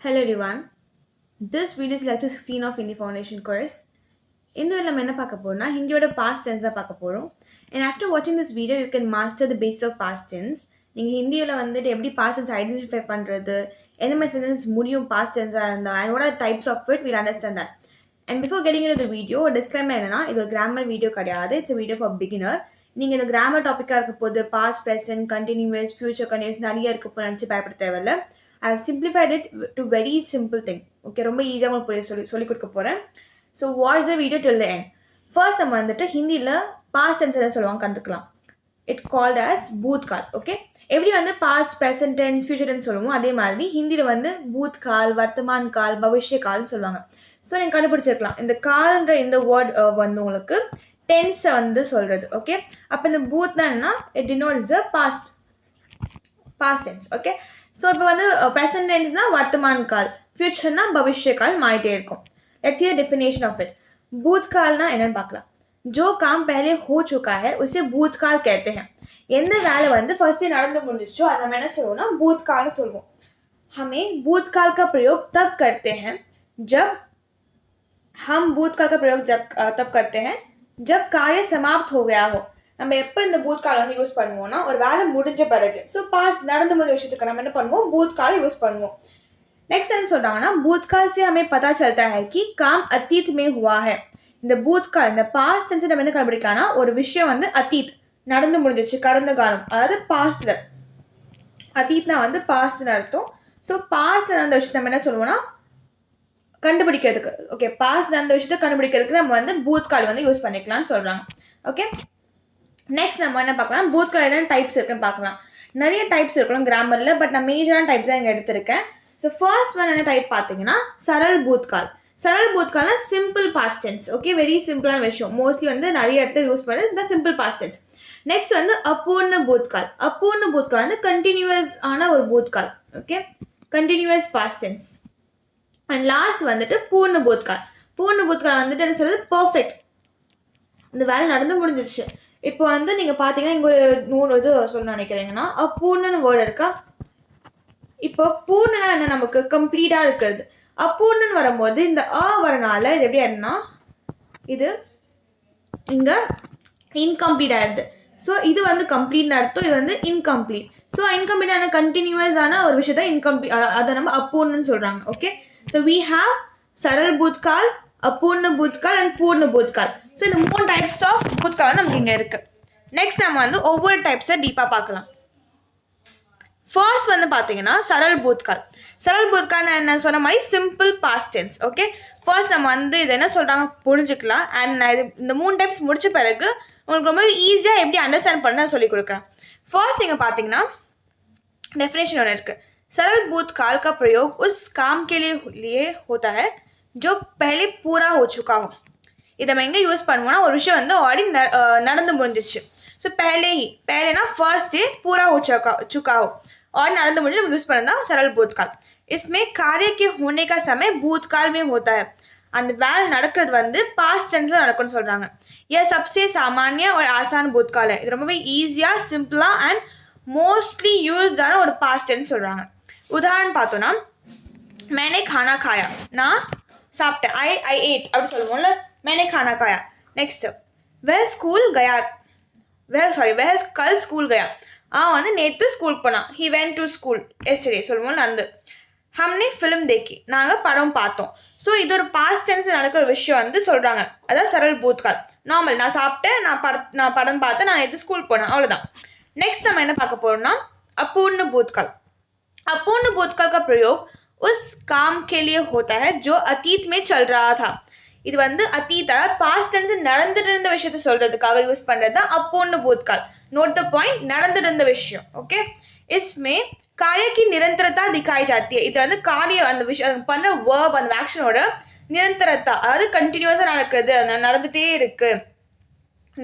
Hello everyone. This video is lecture 16 of Hindi Foundation course. இந்த வீடியோல நம்ம என்ன பார்க்க போறோம்னா ஹிந்தியோட பாஸ்ட் டென்ஸா பார்க்க போறோம். And after watching this video you can master the base of past tense. நீங்க ஹிந்தியில வந்துட்டு எப்படி past tense ஐடென்டிஃபை பண்றது, எந்த மாதிரி சென்டென்ஸ் முடியும் past tense-ஆ இருந்தா and what are the types of it, we'll understand that. And before getting into the video, a disclaimer என்னன்னா இது ஒரு grammar video கிடையாது. It's a video for beginner. நீங்க இந்த grammar டாபிக்கா இருக்க போது past, present, continuous, future continuous நிறைய இருக்க போது நினைச்சு பயப்பட தேவையில்ல. I have simplified it to very simple thing. Okay, ரொம்ப ஈஸியாக உங்களுக்கு புரிய சொல்லி கொடுக்க போகிறேன். So watch the video till the end. First நம்ம வந்துட்டு ஹிந்தியில் பாஸ்ட் டென்ஸ் என்ன சொல்லுவாங்க கற்றுக்கலாம். இட் கால்ட் அஸ் பூத் கால். ஓகே, எப்படி வந்து past, present tense, future tense சொல்லுவோம் அதே மாதிரி ஹிந்தியில் வந்து பூத் கால், வர்த்தமான் கால், பவிஷ்ய கால்னு சொல்லுவாங்க. ஸோ நீங்கள் கண்டுபிடிச்சிருக்கலாம் இந்த கால்ன்ற இந்த வேர்ட் வந்து உங்களுக்கு டென்ஸை வந்து சொல்கிறது. ஓகே, அப்போ இந்த பூத்னா என்ன, it denotes the past tense. Okay, so இப்போ வந்து ப்ரெசன்ட் டென்ஸ்னால் வர்த்தமான் கால், ஃபியூச்சர்னா பவிஷ்ய கால் மாறிட்டே இருக்கும். Let's see the definition of it. भूतकाल ना என்னன்னு பார்க்கலாம். जो काम पहले हो चुका है उसे भूतकाल कहते हैं. எந்த வேலை வந்து ஃபர்ஸ்ட் நடந்து முடிஞ்சிச்சோ அதை நம்ம என்ன சொல்லுவோம்னா भूतकाल சொல்லுவோம். हमें भूतकाल का प्रयोग तब करते हैं जब हम भूतकाल का प्रयोग तब करते हैं जब कार्य समाप्त हो गया हो. நம்ம எப்போ இந்த பூத்கால் வந்து யூஸ் பண்ணுவோம்னா ஒரு வேலை முடிஞ்ச பிறகு. ஸோ பாஸ்ட் நடந்து முடிஞ்ச விஷயத்துக்கு நம்ம என்ன பண்ணுவோம், பூத்கால் யூஸ் பண்ணுவோம். नेक्स्ट என்ன சொல்றாங்கன்னா भूतकाल से हमें पता चलता है कि काम अतीत में हुआ है. இந்த பூத்கால் இந்த பாஸ்ட் டென்ஸ் நம்ம என்ன கண்டுபிடிக்கலாம்னா ஒரு விஷயம் வந்து அத்தீத் நடந்து முடிஞ்சிச்சு, கடந்த காலம், அதாவது பாஸ்ட்ல. அத்தீத்னா வந்து பாஸ்ட்னு அர்த்தம். ஸோ பாஸ்ட்ல நடந்த விஷயத்தை நம்ம என்ன சொல்லுவோம்னா கண்டுபிடிக்கிறதுக்கு. ஓகே, பாஸ்ட் நடந்த விஷயத்தை கண்டுபிடிக்கிறதுக்கு நம்ம வந்து பூத்கால் வந்து யூஸ் பண்ணிக்கலாம்னு சொல்றாங்க. ஓகே, நெக்ஸ்ட் நம்ம என்ன பார்க்கலாம், பூத்கால் என்னென்ன டைப்ஸ் இருக்குன்னு பார்க்கலாம். நிறைய டைப்ஸ் இருக்கணும் கிராமர்ல, பட் நான் மேஜரான டைப்ஸ் தான் இங்கே எடுத்திருக்கேன். ஸோ ஃபர்ஸ்ட் ஒன் என்ன டைப் பார்த்தீங்கன்னா சரல் பூத்கால். சரல் பூத்கால்னா simple past tense. Okay, very சிம்பிளான விஷயம், மோஸ்ட்லி வந்து நிறைய இடத்துல யூஸ் பண்ணுறது இந்த சிம்பிள் பாஸ்ட் டென்ஸ். நெக்ஸ்ட் வந்து அபூர்ண பூத்கால். அபூர்ண பூத்கால் வந்து கண்டினியூஸ் ஆன ஒரு பூத்கால். Okay, continuous past tense. And last வந்துட்டு பூர்ண பூத்கால். பூர்ண பூத்கால் வந்துட்டு என்ன சொல்றது, பர்ஃபெக்ட், இந்த வேலை நடந்து முடிஞ்சிருச்சு. இப்போ வந்து நீங்கள் பார்த்தீங்கன்னா இங்கே ஒரு நூறு இது சொல்ல நினைக்கிறீங்கன்னா அபூர்ணன்னு வேர்டு இருக்கா. இப்போ பூர்ணனா என்ன, நமக்கு கம்ப்ளீட்டாக இருக்கிறது. அபூர்ணன் வரும்போது இந்த வரனால இது எப்படி ஆயிடுனா இது இங்கே இன்கம்ப்ளீட் ஆயிடுது. ஸோ இது வந்து கம்ப்ளீட்னு அர்த்தம், இது வந்து இன்கம்ப்ளீட். ஸோ இன்கம்ப்ளீட்டான கண்டினியூஸான ஒரு விஷயத்த இன்கம்ப்ளீட், அதை நம்ம அபூர்ணன்னு சொல்கிறாங்க. ஓகே, ஸோ வி ஹாவ் சரல் பூத்கால், அபூர்ண பூத்கால் அண்ட் பூர்ண பூத்கால். ஸோ இந்த 3 டைப்ஸ் ஆஃப் பூத்கால் நமக்கு இங்கே இருக்குது. நெக்ஸ்ட் நம்ம வந்து ஒவ்வொரு டைப்ஸை டீப்பாக பார்க்கலாம். ஃபர்ஸ்ட் வந்து பார்த்தீங்கன்னா சரல் பூத்கால். சரல் பூத்கால் நான் என்ன சொன்ன மாதிரி simple past tense. Okay, first நம்ம வந்து இது என்ன சொல்கிறாங்க புரிஞ்சுக்கலாம். அண்ட் நான் இந்த 3 டைப்ஸ் முடிச்ச பிறகு உங்களுக்கு ரொம்ப ஈஸியாக எப்படி அண்டர்ஸ்டாண்ட் பண்ண சொல்லி கொடுக்குறேன். ஃபர்ஸ்ட் நீங்கள் பார்த்தீங்கன்னா डेफिनेशन ஒன்று இருக்குது. सरल भूतकाल का प्रयोग उस काम के लिए होता है जो पहले पूरा हो चुका हो. இதை நம்ம எங்கே யூஸ் பண்ணுவோம்னா ஒரு விஷயம் வந்து ஆல்ரெடி நடந்து முடிஞ்சிச்சு. ஸோ पहलेना फर्स्ट डे पूरा हो चुका हो और நடந்து முடிஞ்சு நம்ம யூஸ் பண்ணதான் सरल भूतकाल. इसमें कार्य के होने का समय भूतकाल में होता है. அந்த வேலை நடக்கிறது வந்து பாஸ்ட் டென்ஸில் நடக்கும்னு சொல்கிறாங்க. यह सबसे सामान्य और आसान भूतकाल है. இது ரொம்பவே ஈஸியாக சிம்பிளாக அண்ட் மோஸ்ட்லி யூஸ்டான ஒரு பாஸ்ட் டென்ஸ் சொல்கிறாங்க. உதாரணம் பார்த்தோன்னா मैंने खाना खाया, நான் சாப்பிட்டேன், ஐ एट அப்படி சொல்லுவோம்ல, मैंने खाना खाया. நெக்ஸ்ட் वह स्कूल गया, वह कल स्कूल गया, வந்து நேற்று ஸ்கூலுக்கு போனான், he went to school yesterday சொல்லுவோம். அந்த हमने फिल्म देखी, நாங்கள் படம் பார்த்தோம். ஸோ இது ஒரு பாஸ்ட் டென்ஸ் நடக்கிற விஷயம் வந்து சொல்கிறாங்க. அதான் சரல் பூத்கால். நார்மல், நான் சாப்பிட்டேன், நான் படம் பார்த்தேன், நான் நேற்று ஸ்கூல் போனேன், அவ்வளோதான். नेक्स्ट நம்ம என்ன பார்க்க போறோம்னா अपूर्ण भूतकाल. अपूर्ण भूतकाल का प्रयोग उस काम के लिए होता है जो अतीत में चल रहा था. இது வந்து अतीत பாஸ்ட் டென்ஸ் நடந்துட்டு இருந்த விஷயத்தை சொல்றதுக்காக யூஸ் பண்றது தான் अपूर्ण भूतकाल. नोट द पॉइंट, நடந்துட்டு இருந்த விஷயம். ஓகே, इसमें कार्य की निरंतरता दिखाई जाती है. இது வந்து காரியம், அந்த விஷயம் பண்ண வேர்ப், அந்த ஆக்ஷனோட நிரந்தரத்தா, அதாவது கண்டினியூஸாக நடக்குது, நடந்துகிட்டே இருக்கு,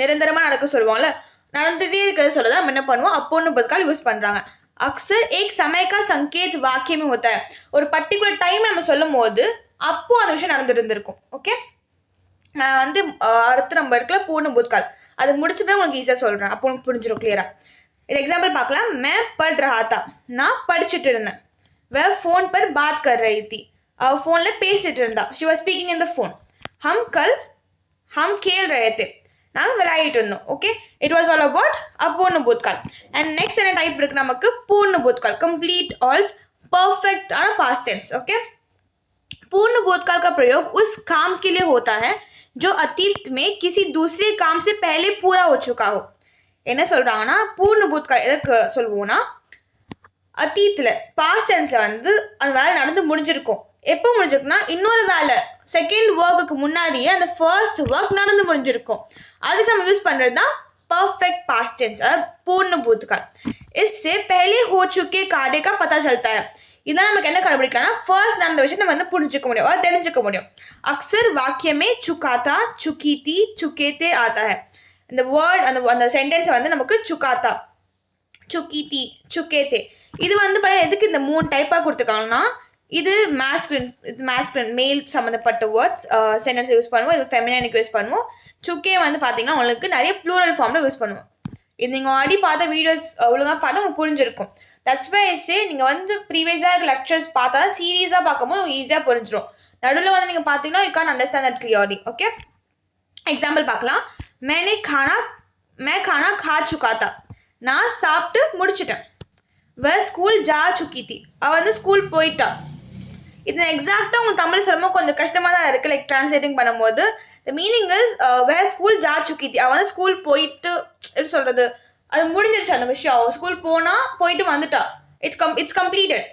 நிரந்தரமாக நடக்க சொல்லுவாங்கல்ல, நடந்துகிட்டே இருக்கிறது சொல்ல தான் நம்ம என்ன பண்ணுவோம் अपूर्ण भूतकाल யூஸ் பண்ணுறாங்க. अक्सर एक समय का संकेत वाक्य में होता है. ஒரு பர்டிகுலர் டைம் நம்ம சொல்லும் போது அப்போ அந்த விஷயம் நடந்துட்டு இருந்திருக்கும். ஓகே, நான் வந்து அடுத்து நம்ம இருக்கல பூர்ண பூத்கால், அது முடிச்சுட்டு உங்களுக்கு ஈஸியாக சொல்கிறேன், அப்போ உங்களுக்கு புரிஞ்சிடும் கிளியராக. இது எக்ஸாம்பிள் பார்க்கலாம். मैं पढ़ रहा था, நான் படிச்சுட்டு இருந்தேன். वह फोन पर बात कर रही थी. அவ फोनல பேசிட்டு இருந்தா. She was speaking in the phone. हम खेल रहे थे. நாங்க விளையாடிட்டு இருந்தோம். Okay, it was all about அபூர்ண பூத்கால். அண்ட் நெக்ஸ்ட் என்ன டைப் இருக்கு நமக்கு? பூர்ண பூத்கால், कंप्लीट ஆல்ஸ் परफेक्ट आना पास्ट टेंस. ओके, पूर्ण भूतकाल का प्रयोग उस काम के लिए होता है जो अतीत में किसी दूसरे काम से पहले पूरा हो चुका हो. என்ன சொல்றாங்கன்னா பூர்ண பூத்கால் எதுக்கு சொல்லுவோம்னா, அத்தீத்தில் பாஸ்ட் டென்ஸில் வந்து அந்த வேலை நடந்து முடிஞ்சிருக்கும். எப்போ முடிஞ்சிருக்குன்னா இன்னொரு வேலை செகண்ட் ஒர்க்குக்கு முன்னாடியே அந்த ஃபர்ஸ்ட் ஒர்க் நடந்து முடிஞ்சிருக்கும். அதுக்கு நம்ம யூஸ் பண்ணுறது தான் परफेक्ट पास्ट टेंस, अर्थात पूर्ण भूतकाल. इससे पहले हो चुके कार्य का पता चलता है. इधर நமக்கு என்ன கண்டுபிடிக்கலாம்னா ஃபர்ஸ்ட் நடந்த விஷயத்தை நம்ம வந்து புரிஞ்சுக்க முடியும், அது தெரிஞ்சுக்க முடியும். अक्सर वाक्य में चुकाता, चुकीती, चुकेते आता है. இந்த வேர்ட் அந்த சென்டென்ஸை வந்து நமக்கு சுக்காத்தா, சுக்கீத்தி, சுக்கேத்தே, இது வந்து எதுக்கு இந்த 3 டைப்பாக கொடுத்துருக்காங்கன்னா, இது மேஸ்குலின் மேல் சம்மந்தப்பட்ட வேர்ட்ஸ் சென்டென்ஸ் யூஸ் பண்ணுவோம், இது ஃபெமினினுக்கு யூஸ் பண்ணுவோம். சுக்கே வந்து பார்த்தீங்கன்னா உங்களுக்கு நிறைய ப்ளூரல் ஃபார்மில் யூஸ் பண்ணுவோம். இது நீங்கள் ஆல்ரெடி பார்த்த வீடியோஸ் ஒழுங்காக பார்த்தா உங்களுக்கு புரிஞ்சிருக்கும். தட்ஸ் வை ஐ சே நீங்கள் வந்து ப்ரீவியஸாக இருக்க லெக்சர்ஸ் பார்த்தா சீரியஸாக பார்க்கும்போது உங்களுக்கு ஈஸியாக புரிஞ்சிடும். நடுவில் வந்து நீங்கள் பார்த்தீங்கன்னா you can understand that clearly. Okay, example பார்க்கலாம். मैं खाना खा चुका था. நான் சாப்பிட்டு முடிச்சிட்டேன். वह स्कूल जा चुकी थी. அவள் வந்து ஸ்கூல் போயிட்டா. இது எக்ஸாக்டாக உங்களுக்கு தமிழ் சொல்லும்போது கொஞ்சம் கஷ்டமாக தான் இருக்குது, லைக் ட்ரான்ஸ்லேட்டிங் பண்ணும்போது. த மீனிங் இஸ் வேர் ஸ்கூல் ஜா சுக்கி தி. அவள் வந்து ஸ்கூல் போயிட்டு எப்படி சொல்கிறது, அது முடிஞ்சிருச்சு அந்த விஷயம். அவள் ஸ்கூல் போயிட்டு வந்துட்டா. It's completed.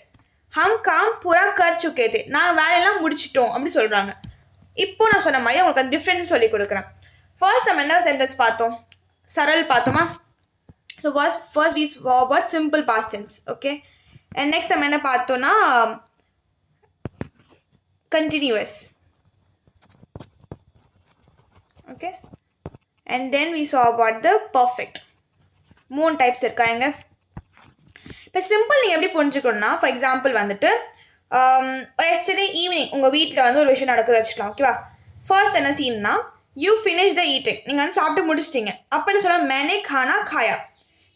ஹம் காம் பூரா கர் சுக்கே தே. நாங்கள் வேலையெல்லாம் முடிச்சிட்டோம் அப்படி சொல்கிறாங்க. இப்போ நான் சொன்ன மாதிரி உங்களுக்கு அந்த டிஃப்ரென்ஸை சொல்லி கொடுக்குறேன். ஃபர்ஸ்ட் நம்ம என்ன சென்டென்ஸ் பார்த்தோம்? சரல் பார்த்தோமா? So first we saw about simple past tense. Okay, and next நம்ம என்ன பார்த்தோம்னா continuous. Okay, and then we saw about the perfect. 3 types இருக்காங்க. இப்போ சிம்பிள் நீங்கள் எப்படி புரிஞ்சுக்கணும்னா, ஃபார் எக்ஸாம்பிள் வந்துட்டு எஸ்டர்டே ஈவினிங் உங்கள் வீட்டில் வந்து ஒரு விஷயம் நடக்குது வச்சுக்கலாம். ஓகேவா, ஃபர்ஸ்ட் என்ன சீன்னா, யூ ஃபினிஷ் த ஈட்டிங். நீங்கள் வந்து சாப்பிட்டு முடிச்சிட்டிங்க. அப்போ என்ன சொல்ல, மேனே கானா காயா.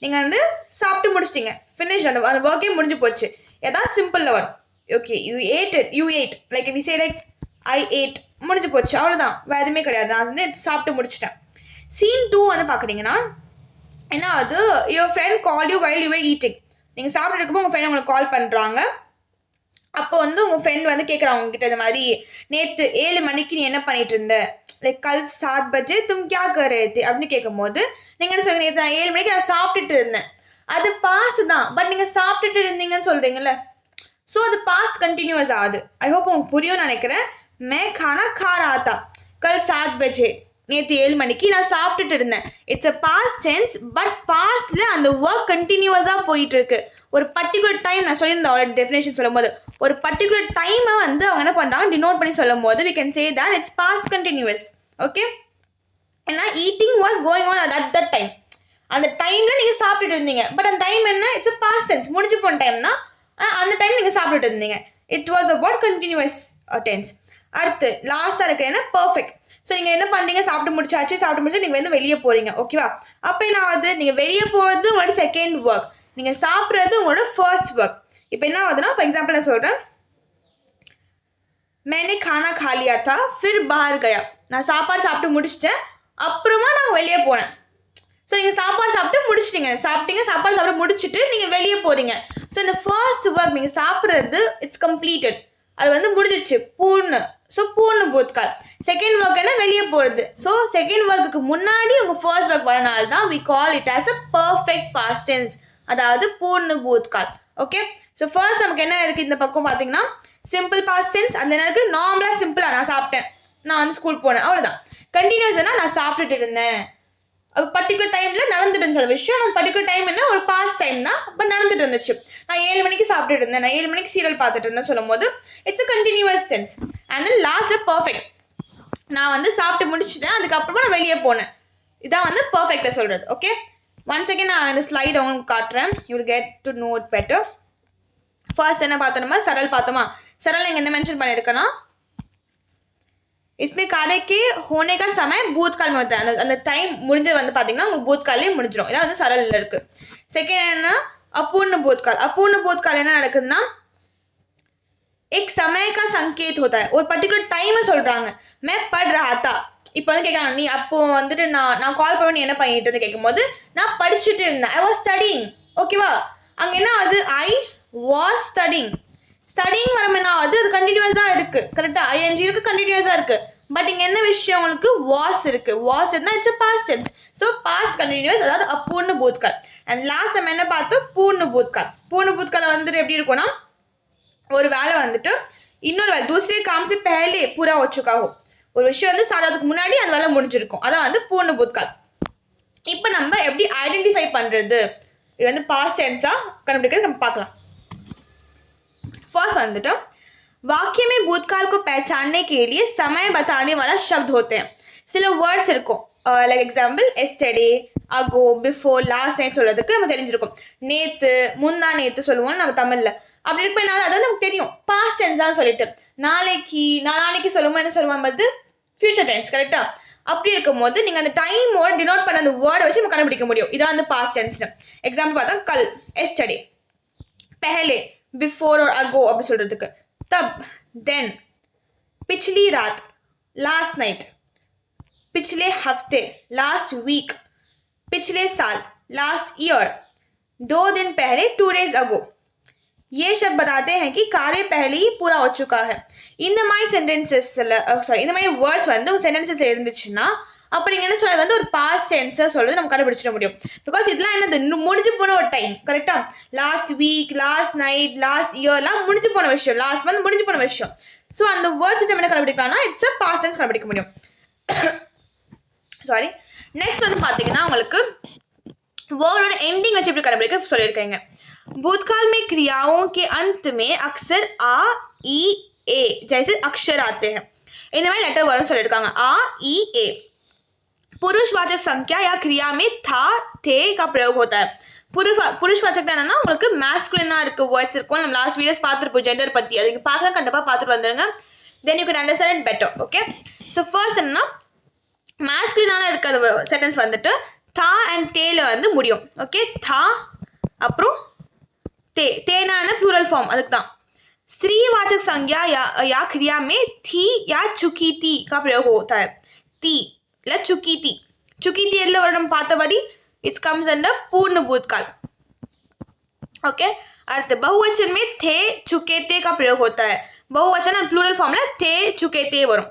நீங்கள் வந்து சாப்பிட்டு முடிச்சிட்டிங்க, ஃபினிஷ், அந்த ஒர்க்கே முடிஞ்சு போச்சு. எதாவது சிம்பிளில் வரும். Okay, you ate like we say like I ate, முடிஞ்சு போச்சு, அவ்வளோதான், வேறு எதுவுமே கிடையாது. நான் வந்து சாப்பிட்டு முடிச்சிட்டேன். சீன் 2 வந்து பார்க்குறீங்கன்னா என்ன ஆகுது, your friend call you while you were eating. நீங்கள் சாப்பிட்டு இருக்கும்போது உங்கள் ஃப்ரெண்ட் உங்களுக்கு கால் பண்ணுறாங்க. அப்போ வந்து உங்கள் ஃப்ரெண்ட் வந்து கேட்குறாங்க உங்ககிட்ட, இந்த மாதிரி நேற்று 7 மணிக்கு நீ என்ன பண்ணிட்டு இருந்த, லைக் கல் 7 பஜே தும் கியா கர் ரே தே அப்படின்னு கேட்கும்போது நீங்கள் என்ன சொல்லுங்க, நேற்று நான் 7 மணிக்கு நான் சாப்பிட்டுட்டு இருந்தேன். அது பாஸ்ட் தான், பட் நீங்கள் சாப்பிட்டுட்டு இருந்தீங்கன்னு சொல்கிறீங்கல்ல, ஸோ அது பாஸ்ட் கண்டினியூஸ் ஆகுது. ஐ ஹோப் உங்களுக்கு புரியும்னு நினைக்கிறேன். மே கானா கா ரஹா தா கல் 7 பஜே, நேற்று 7 மணிக்கு நான் சாப்பிட்டுட்டு இருந்தேன். It's a past tense, but பாஸ்ட்ல அந்த ஒர்க் கண்டினியூஸாக போயிட்டு இருக்கு. ஒரு பர்டிகுலர் டைம், நான் சொல்லியிருந்தேன் அவரோட டெஃபினேஷன் சொல்லும் போது, ஒரு பர்டிகுலர் டைமை வந்து அவங்க என்ன பண்ணுறாங்க, டினோட் பண்ணி சொல்லும் போது we can say that it's past continuous. Okay, ஏன்னா eating was going on at that time. அந்த டைமில் நீங்கள் சாப்பிட்டுட்டு இருந்தீங்க, பட் அந்த டைம் என்ன, இட்ஸ் அ பாஸ்ட் டென்ஸ், முடிஞ்சு போன டைம்னா அந்த டைம் நீங்கள் சாப்பிட்டுட்டு இருந்தீங்க. It was about continuous tense. அடுத்து லாஸ்ட்டாக இருக்கிற என்ன, பர்ஃபெக்ட். ஸோ நீங்கள் என்ன பண்ணுறீங்க, சாப்பிட்டு முடிச்சு நீங்கள் வந்து வெளியே போகிறீங்க. ஓகேவா, அப்போ என்ன ஆகுது, நீங்கள் வெளியே போகிறது உங்களோட செகண்ட் ஒர்க், நீங்கள் சாப்பிட்றது உங்களோட ஃபர்ஸ்ட் ஒர்க். இப்போ என்ன ஆகுதுன்னா, ஃபார் எக்ஸாம்பிள் நான் சொல்கிறேன், मैंने खाना खा लिया था फिर बाहर गया. நான் சாப்பாடு சாப்பிட்டு முடிச்சிட்டேன், அப்புறமா நான் வெளியே போனேன். ஸோ நீங்கள் சாப்பாடு சாப்பிட்டு முடிச்சிட்டிங்க, சாப்பாடு சாப்பிட்டு முடிச்சுட்டு நீங்கள் வெளியே போகிறீங்க. ஸோ இந்த ஃபர்ஸ்ட் ஒர்க் நீங்கள் சாப்பிட்றது இட்ஸ் கம்ப்ளீட்டட், அது வந்து முடிஞ்சிச்சு, ஸோ பூர்ண பூத்கால். செகண்ட் ஒர்க் என்ன, வெளியே போகிறது. ஸோ செகண்ட் ஒர்க்குக்கு முன்னாடி உங்கள் ஃபர்ஸ்ட் ஒர்க் வரனால தான் we call it as a perfect past tense, அதாவது பூர்ண பூத்கால். ஓகே, ஸோ ஃபர்ஸ்ட் நமக்கு என்ன இருக்குது இந்த பக்கம் பார்த்தீங்கன்னா, சிம்பிள் பாஸ்ட் டென்ஸ். அதில் என்ன இருக்குது, நார்மலாக சிம்பிளாக நான் சாப்பிட்டேன், நான் வந்து ஸ்கூல் போனேன், அவ்வளோதான். கண்டினியூஸாக நான் சாப்பிட்டுட்டு இருந்தேன், அது பர்டிகுலர் டைமில் நடந்துட்டு இருந்துச்சு அந்த விஷயம். அந்த பர்டிகுலர் டைம் என்ன, ஒரு பாஸ்ட் டைம் தான், பட் நடந்துட்டு இருந்துச்சு. நான் 7 மணிக்கு சாப்பிட்டுட்டு இருந்தேன், நான் 7 மணிக்கு சீரியல் பார்த்துட்டு இருந்தேன் சொல்லும் போது it's a continuous tense. And then லாஸ்ட்டில் பர்ஃபெக்ட், நான் வந்து சாப்பிட்டு முடிச்சுட்டேன், அதுக்கப்புறமா நான் வெளியே போனேன், இதான் வந்து பர்ஃபெக்டாக சொல்கிறது. ஓகே, ஒன் செகண்ட் நான் இந்த ஸ்லைட் உங்களுக்கு காட்டுறேன், you will get to know it better. First என்ன பார்த்தோமா, சரல் பார்த்தோமா. சரல் இங்கே என்ன மென்ஷன் பண்ணியிருக்கேன்னா, इसमें कार्य के होने का समय भूतकाल में होता है. அந்த டைம் முடிஞ்சது வந்து பார்த்தீங்கன்னா உங்களுக்கு பூத்காலே முடிஞ்சிடும், இதான் வந்து சரலில் இருக்குது. செகண்ட் என்ன, அபூர்ண பூத்கால். அபூர்ண பூத்கால் என்ன நடக்குதுன்னா, एक समय का संकेत होता है ஒரு பர்టిகுலர் டைமை சொல்றாங்க मैं पढ़ रहा था இப்போ வந்து கேட்குறாங்க நீ அப்போ வந்துட்டு நான் கால் பண்ணி நீ என்ன பண்ணிட்டு இருந்து கேட்கும்போது நான் படிச்சுட்டு இருந்தேன் ஐ வாஸ் ஸ்டடிங் ஓகேவா அங்கே என்ன ஆகுது ஐ வாஸ் ஸ்டடிங் ஸ்டடிங் வர என்ன ஆகுது அது கண்டினியூஸாக இருக்குது கரெக்டாக ஐஎன்ஜி இருக்குது கண்டினியூஸாக இருக்குது பட் இங்கே என்ன விஷயம் உங்களுக்கு வாஸ் இருக்குது வாஸ் இருந்தால் it's past tense so past continuous அதாவது அपूर्ण भूतकाल அண்ட் லாஸ்ட் நம்ம என்ன பார்த்தோம் पूर्ण भूतकाल पूर्ण भूतकाल வந்துட்டு எப்படி இருக்கும்னா ஒரு வேலை வந்துட்டு இன்னொரு வேலை दूसरे काम से पहले पूरा हो चुका हो ஒரு விஷயம் வந்து சாதாரணத்துக்கு முன்னாடி அந்த வேலை முடிஞ்சிருக்கும் அதான் வந்து पूर्ण भूतकाल இப்போ நம்ம எப்படி ஐடென்டிஃபை பண்ணுறது இது வந்து பாஸ்ட் டென்ஸாக கண்டுபிடிக்கிறது நம்ம பார்க்கலாம் फर्स्ट வந்துட்டு वाक्य में भूतकाल को पहचानने के लिए समय बताने वाला शब्द होते हैं சில வேர்ட்ஸ் இருக்கும் like example yesterday ago before last night சொல்கிறதுக்கு நம்ம தெரிஞ்சிருக்கும் நேற்று முந்தா நேற்று சொல்லுவோம் நம்ம தமிழில் அப்படி இருப்ப என்ன அதாவது நமக்கு தெரியும் பாஸ்ட் டென்ஸாக சொல்லிட்டு நாளைக்கு சொல்லுவோம் என்ன சொல்லுவோம் வந்து ஃபியூச்சர் டென்ஸ் கரெக்டாக அப்படி இருக்கும்போது நீங்கள் அந்த டைமோட டினோட் பண்ண அந்த வேர்டை வச்சு நம்ம கண்டுபிடிக்க முடியும் இதான் வந்து பாஸ்ட் டென்ஸ்னு எக்ஸாம்பிள் பார்த்தா கல் எஸ்டர்டே पहले बिफोर और अगो அப்படி சொல்கிறதுக்கு तब देन पिछली रात लास्ट नाइट पिछले हफ्ते लास्ट वीक पिछले साल लास्ट ईयर 2 दिन पहले 2 days ago ये शब्द बताते हैं कि कार्य पहले ही पूरा हो चुका है இந்த மாதிரி சென்டென்சஸ் இந்த மாதிரி வேர்ட்ஸ் வந்து சென்டென்சஸ் இருந்துச்சுன்னா அப்போ நீங்கள் என்ன சொல்கிறது வந்து ஒரு பாஸ்ட் டென்ஸை சொல்கிறது நம்ம கண்டுபிடிச்சிட முடியும் பிகாஸ் இதெல்லாம் என்னது முடிஞ்சு போன ஒரு டைம் கரெக்டாக last week last night last இயர்லாம் முடிஞ்சு போன விஷயம் லாஸ்ட் மந்த் முடிஞ்சு போன விஷயம் ஸோ அந்த வேர்ட்ஸ் வச்சு நம்ம என்ன கண்டுபிடிக்கலாம்னா இட்ஸ் அ பாஸ்ட் டென்ஸ் கண்டுபிடிக்க முடியும் சாரி நெக்ஸ்ட் வந்து பார்த்தீங்கன்னா உங்களுக்கு வேர்டோட எண்டிங் வச்சு எப்படி கண்டுபிடிக்க சொல்லியிருக்கீங்க भूतकाल में क्रियाओं के अंत में अक्सर आ ई ए जैसे अक्षर आते हैं இந்த மாதிரி லெட்டர் வரும்னு சொல்லியிருக்காங்க आ ई ए पुरुषवाचक संख्या या क्रिया में था थे का प्रयोग होता है पुरुषवाचक என்னன்னா உங்களுக்கு மேஸ்குலினாக இருக்க வேர்ட்ஸ் இருக்கும் நம்ம லாஸ்ட் வீடியோஸ் பார்த்துருப்போம் ஜெண்டர் பற்றி அது நீங்கள் பார்க்கலாம் கண்டிப்பாக பார்த்துட்டு வந்துடுங்க then you can understand it better okay so first என்னன்னா மேஸ்குலினாக இருக்கிற சென்டென்ஸ் வந்துட்டு தா அண்ட் தேல வந்து முடியும் ஓகே தா அப்புறம் ते तेना है ना प्लूरल फॉर्म அதுக்கு தான் स्त्रीवाचक संज्ञा या क्रिया में थी या चुकी थी का प्रयोग होता है थी या चुकी थी எதில் வரும் நம்ம பார்த்தபடி இட்ஸ் கம்ஸ் அண்டர் पूर्ण भूतकाल ओके अर्थ बहुवचन में थे चुके थे का प्रयोग होता है बहुवचन प्लूरल फॉर्म में थे चुके थे वरुम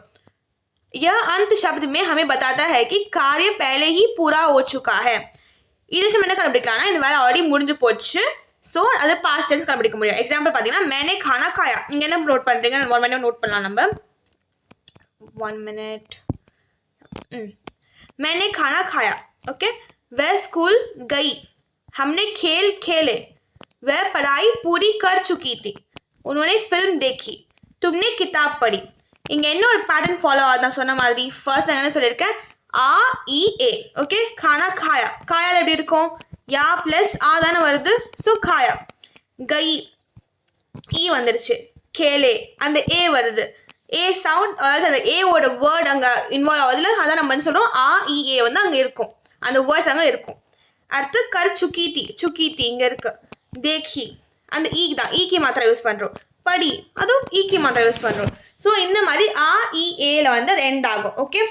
यह अंत शब्द में हमें बताता है कि कार्य पहले ही पूरा हो चुका है இதை நம்ம என்ன கண்டுபிடிக்கலாம்னா இந்த வேலை ஆல்ரெடி முடிஞ்சு போச்சு ஸோ அது பாஸ்ட் டென்ஸ் கண்டுபிடிக்க முடியும் எக்ஸாம்பிள் பார்த்தீங்கன்னா मैंने खाना खाया நீங்கள் என்ன நோட் பண்ணுறீங்க 1 minute நோட் பண்ணலாம் நம்ம 1 minute मैंने खाना खाया ओके वह स्कूल गई हमने खेल खेले वह पढ़ाई पूरी कर चुकी थी उन्होंने फिल्म देखी तुमने किताब पढ़ी இங்கே என்ன ஒரு பேட்டர்ன் ஃபாலோ ஆகுது நான் சொன்ன மாதிரி ஃபர்ஸ்ட் நான் என்ன சொல்லியிருக்கேன் आ ई ए ஓகே खाना खाया காயால் எப்படி இருக்கும் யா ப்ளஸ் ஆ தானே வருது ஸோ காயா கை ஈ வந்துடுச்சு கேலே அந்த ஏ வருது ஏ சவுண்ட் அதாவது அந்த ஏவோட வேர்ட் அங்கே இன்வால்வ் ஆகுதுல அதான் நம்ம என்ன சொல்கிறோம் ஆ இ ஏ வந்து அங்கே இருக்கும் அந்த வேர்ட்ஸ் அங்கே இருக்கும் அடுத்து கர் சுக்கீத்தி இங்கே இருக்கு தேக்கி அந்த ஈக்கு தான் ஈக்கி மாத்திரை யூஸ் பண்ணுறோம் படி அதுவும் ஈக்கி மாத்திரை யூஸ் பண்ணுறோம் ஸோ இந்த மாதிரி ஆ இ ஏல வந்து அது எண்ட் ஆகும் ஓகே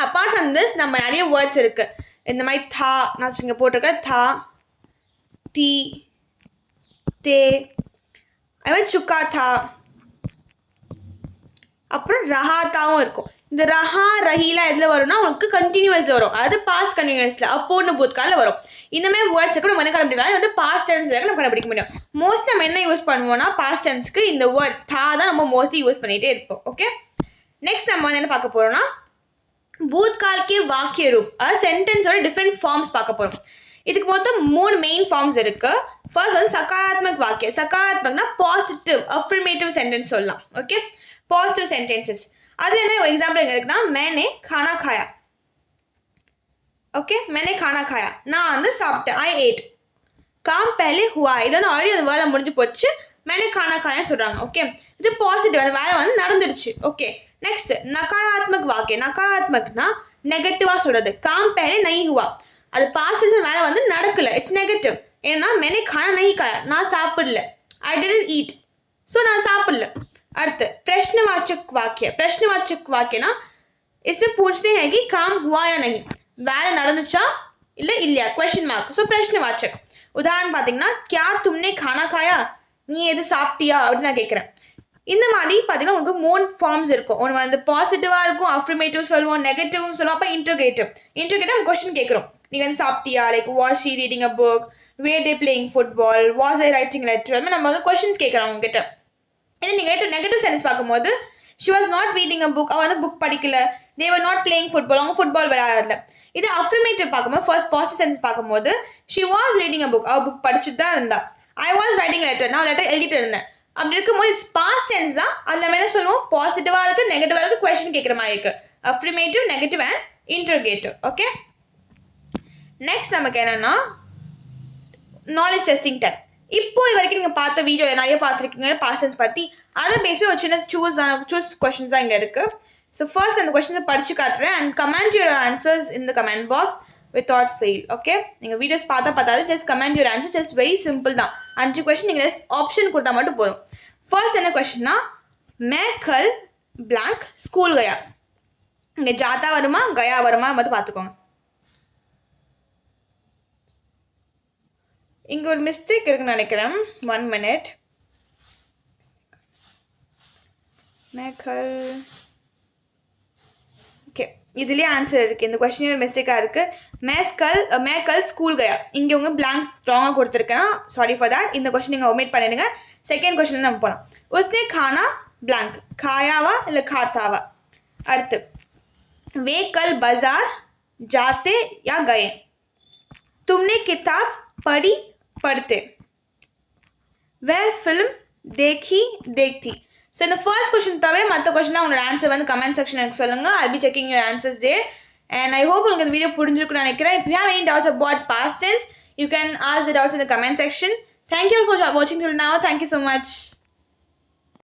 அப்பார்ட் ஃப்ரம் திஸ் நம்ம நிறைய வேர்ட்ஸ் இருக்குது இந்த மாதிரி தா நான் இங்கே போட்டிருக்கேன் தா தி தே அதுமாதிரி சுக்கா தா அப்புறம் ரஹாத்தாவும் இருக்கும் இந்த ரஹா ரஹீலாம் எதில் வரும்னா உங்களுக்கு கண்டினியூஸ் வரும் அது பாஸ்ட் கண்டினியூஸில் அப்போன்னு பூத்காலில் வரும் இந்த மாதிரி வேர்ட்ஸ் கூட நம்ம என்ன கண்டுபிடிக்கலாம் அது வந்து பாஸ்ட் டென்ஸில் நம்ம கண்டுபிடிக்க முடியும் மோஸ்ட்லி நம்ம என்ன யூஸ் பண்ணுவோம்னா பாஸ்ட் டென்ஸ்க்கு இந்த வேர்ட் தா தான் நம்ம மோஸ்ட்லி யூஸ் பண்ணிகிட்டே இருப்போம் ஓகே நெக்ஸ்ட் நம்ம வந்து என்ன பார்க்க போகிறோம்னா भूतकाल के वाक्य रूप சென்டென்ஸோட டிஃப்ரெண்ட் ஃபார்ம்ஸ் பார்க்க போகிறோம் இதுக்கு மொத்தம் 3 மெயின் ஃபார்ம்ஸ் இருக்குது ஃபர்ஸ்ட் வந்து சகாராத்மக் வாக்கியம் சகாராத்மக்னா பாசிட்டிவ் அஃபர்மேட்டிவ் சென்டென்ஸ் சொல்லலாம் ஓகே பாசிட்டிவ் சென்டென்சஸ் அது என்ன எக்ஸாம்பிள் எங்கே இருக்குன்னா मैंने खाना खाया ஓகே मैंने खाना खाया நான் வந்து சாப்பிட்டேன் ஐ ஏட் काम पहले हुआ இது வந்து ஆல்ரெடி அந்த வேலை முடிஞ்சு போச்சு मैंने खाना खाया சொல்கிறாங்க ஓகே இது பாசிட்டிவ் அந்த வேலை வந்து நடந்துருச்சு ஓகே नेक्स्ट नकारात्मक वाक्य नकारात्मकना नेगेटिवा சொல்றது काम पहले नहीं हुआ அது பாஸ்ட் வேலை வந்து நடக்கல இட்ஸ் நெகட்டிவ் ஏன்னா मैंने खाना नहीं खाया நான் சாப்பிடல I didn't eat ஸோ நான் சாப்பிடல. அடுத்து प्रश्नवाचक वाक्य. प्रश्नवाचक वाक्य ना इसमें पूछते हैं कि काम हुआ या नहीं, வேலை நடந்துச்சா இல்லை இல்லையா, क्वेश्चन मार्क. ஸோ प्रश्नवाचक. உதாரணம் பார்த்தீங்கன்னா क्या तुमने खाना खाया, நீ எது சாப்பிட்டியா அப்படின்னு நான் கேட்குறேன். இந்த மாதிரி பார்த்தீங்கன்னா உங்களுக்கு 3 ஃபார்ம்ஸ் இருக்கும். ஒன்று வந்து பாசிட்டிவாக இருக்கும், அஃப்ரிமேட்டிவ் சொல்லுவோம், நெகட்டிவ்னு சொல்லுவோம், அப்போ இன்ட்ரோகேட்டிவ். இன்ட்ரோகேட்டிவ் கொஸ்டின் கேட்குறோம். நீ வந்து சாப்பிட்டியா, like was she reading a book, were they playing football, was I writing letter, அது நம்ம வந்து கொஸ்டின்ஸ் கேட்குறோம் உங்ககிட்ட. இதே நீங்கள் நெகட்டிவ் சென்ஸ் பார்க்கும்போது she was not reading a book, அவள் வந்து புக் படிக்கல. They were not playing football, அவங்க ஃபுட்பால் விளையாடல. இது அஃப்ரிமேட்டிவ் பார்க்கும்போது ஃபர்ஸ்ட் பாசிட்டிவ் சென்ஸ் பார்க்கும்போது she was reading a book, அவள் புக் படிச்சுட்டு தான் இருந்தா. ஐ வாஸ் ரைட்டிங் லெட்டர், நான் லெட்டர் எழுதிட்டு இருந்தேன். அப்படி இருக்கும்போது இட்ஸ் பாஸ்ட் டென்ஸ் தான். அதில் நம்ம என்ன சொல்லுவோம், பாசிட்டிவாக இருக்குது, நெகட்டிவாக இருக்குது, கொஸ்டின் கேட்குற மாதிரி இருக்குது. Affirmative, negative and interrogative. Okay, next நமக்கு என்னென்னா நாலேஜ் டெஸ்டிங் டைப். இப்போ இது வரைக்கும் நீங்கள் பார்த்த வீடியோவில் நிறைய பார்த்துருக்கீங்க பாஸ்ட் டென்ஸ் பற்றி. அதை பேஸ்பே ஒரு சின்ன சூஸ் கொஸ்டின்ஸ் தான் இங்கே இருக்குது. ஸோ ஃபர்ஸ்ட் அந்த கொஸ்டின்ஸை படித்து காட்டுறேன் and comment your answers in the comment box without fail. Okay, நீங்கள் வீடியோஸ் பார்த்தாது just comment your answer. Just very simple தான். 5 கொஸ்டின் நீங்கள் ஜஸ்ட் ஆப்ஷன் கொடுத்தா மட்டும் போதும். ஃபர்ஸ்ட் என்ன கொஸ்டின்னா, मैं कल blank ஸ்கூல் கயா. இங்கே ஜாத்தா வருமா கயா வருமா மட்டும் பார்த்துக்கோங்க. இங்கே ஒரு மிஸ்டேக் இருக்குன்னு நினைக்கிறேன். 1 minute. मैं कल ஓகே, இதுலேயே ஆன்சர் இருக்குது. இந்த கொஸ்டின் ஒரு மிஸ்டேக்காக இருக்குது. मैं कल स्कूल गया. இங்கே உங்கள் பிளாங்க் ராங்காக கொடுத்துருக்கேன், சாரி ஃபார் தேட். இந்த கொஸ்டின் நீங்கள் ஒமிட் பண்ணிடுங்க. செகண்ட் கொஸ்டின் நம்ம போகலாம். उसने खाना blank खायावा இல்லை खातावा. அடுத்து वे कल बाजार जाते या गए. तुमने किताब पढ़ी पढ़ते. वह फिल्म देखी. ஸோ இந்த ஃபர்ஸ்ட் கொஸ்டின் தவிர மற்ற கொஸ்டின் உங்களோட ஆன்சர் வந்து கமெண்ட் செக்ஷன் எனக்கு சொல்லுங்கள். I be checking your answers there. And I hope உங்களுக்கு இந்த வீடியோ புரிஞ்சிருக்குன்னு நினைக்கிறேன். If you have any doubts about past tense, you can ask the doubts in the comment section. Thank you all for watching till now. Thank you so much.